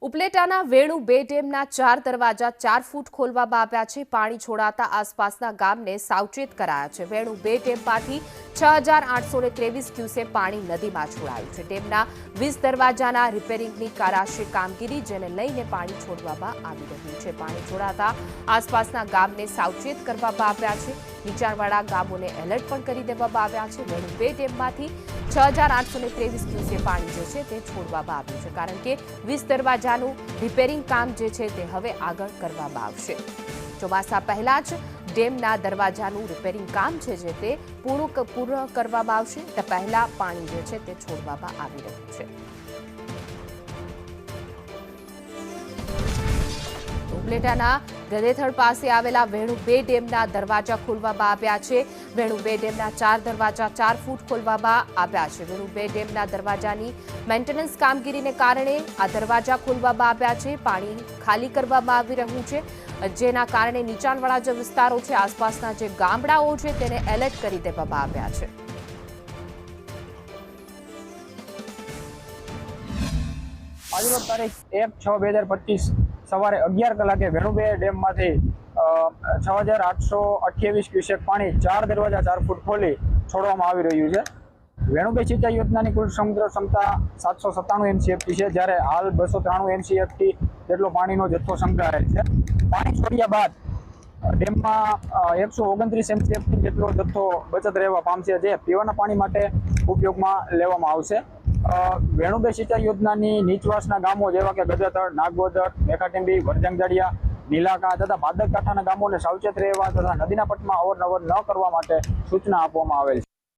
ઉપલેટાના વેણુ બે ડેમના 4 દરવાજા 4 ફૂટ ખોલવામાં આવ્યા છે। પાણી છોડાતા આસપાસના ગામને સાવચેત કરાયા છે। વેણુ બે ડેમમાંથી 6823 ક્યુસેક પાણી નદીમાં છોડાયું છે। ડેમના 20 દરવાજાના રિપેરિંગની કરાશે કામગીરી, જેને લઈને પાણી છોડવામાં આવી રહ્યું છે। પાણી છોડાતા આસપાસના ગામને સાવચેત કરવામાં આવ્યા છે। નીચાણવાળા ગામોને એલર્ટ પણ કરી દેવામાં આવ્યા છે। વેણુ બે ડેમમાંથી 6823 ક્યુસેક પાણી જે છે તે છોડવામાં આવ્યું છે, કારણ કે 20 દરવાજાનું રિપેરિંગ કામ જે છે તે હવે આગળ કરવામાં આવશે। ચોમાસા પહેલા જ ડેમના દરવાજાનું રિપેરિંગ કામ છે જે તે પૂર્ણ કરવામાં આવશે। તે પહેલા પાણી જે છે તે છોડવામાં આવી રહ્યું છે। ઉપલેટાના ગધેથડ પાસે આવેલા વેણુ બે ડેમના દરવાજા ખોલવામાં આવ્યા છે। વેણુ બે ડેમના 4 દરવાજા 4 ફૂટ ખોલવામાં આવ્યા છે। વેણુ બે ડેમના દરવાજાની મેન્ટેનન્સ કામગીરીને કારણે આ દરવાજા ખોલવામાં આવ્યા છે। પાણી ખાલી કરવામાં આવી રહ્યું છે, જેના કારણે નીચાણવાળા જે વિસ્તારો છે, આસપાસના જે ગામડાઓ છે, તેને એલર્ટ કરી દેવામાં આવ્યા છે। આજરોજ તારીખ 1/6/2025 સવારે 11 કલાકે વેણુ બે ડેમમાંથી 6828 ક્યુસેક પાણી 4 દરવાજા 4 ફૂટ ખોલી છોડવામાં આવી રહ્યું છે। વેણુ બે સિંચાઈ યોજનાની કુલ સમુદ્ર ક્ષમતા 797 MCFT છે, જ્યારે હાલ 293 MCFT જેટલો પાણીનો જથ્થો સંગ્રહાયેલ છે। પાણી છોડ્યા બાદ ડેમમાં 129 MCFT જેટલો જથ્થો બચત રહેવા પામશે, જે પીવાના પાણી માટે ઉપયોગમાં લેવામાં આવશે। વેણુ બે સિંચાઈ યોજનાની નીચવાસના ગામો જેવા કે ગધેથડ, નાગોદર, મેઘાટીંબી, વરજંગજાડિયા, નીલાકા તથા ભાદરકાંઠાના ગામોને સાવચેત રહેવા તથા નદીના પટમાં અવરનવર ન કરવા માટે સૂચના આપવામાં આવેલ છે।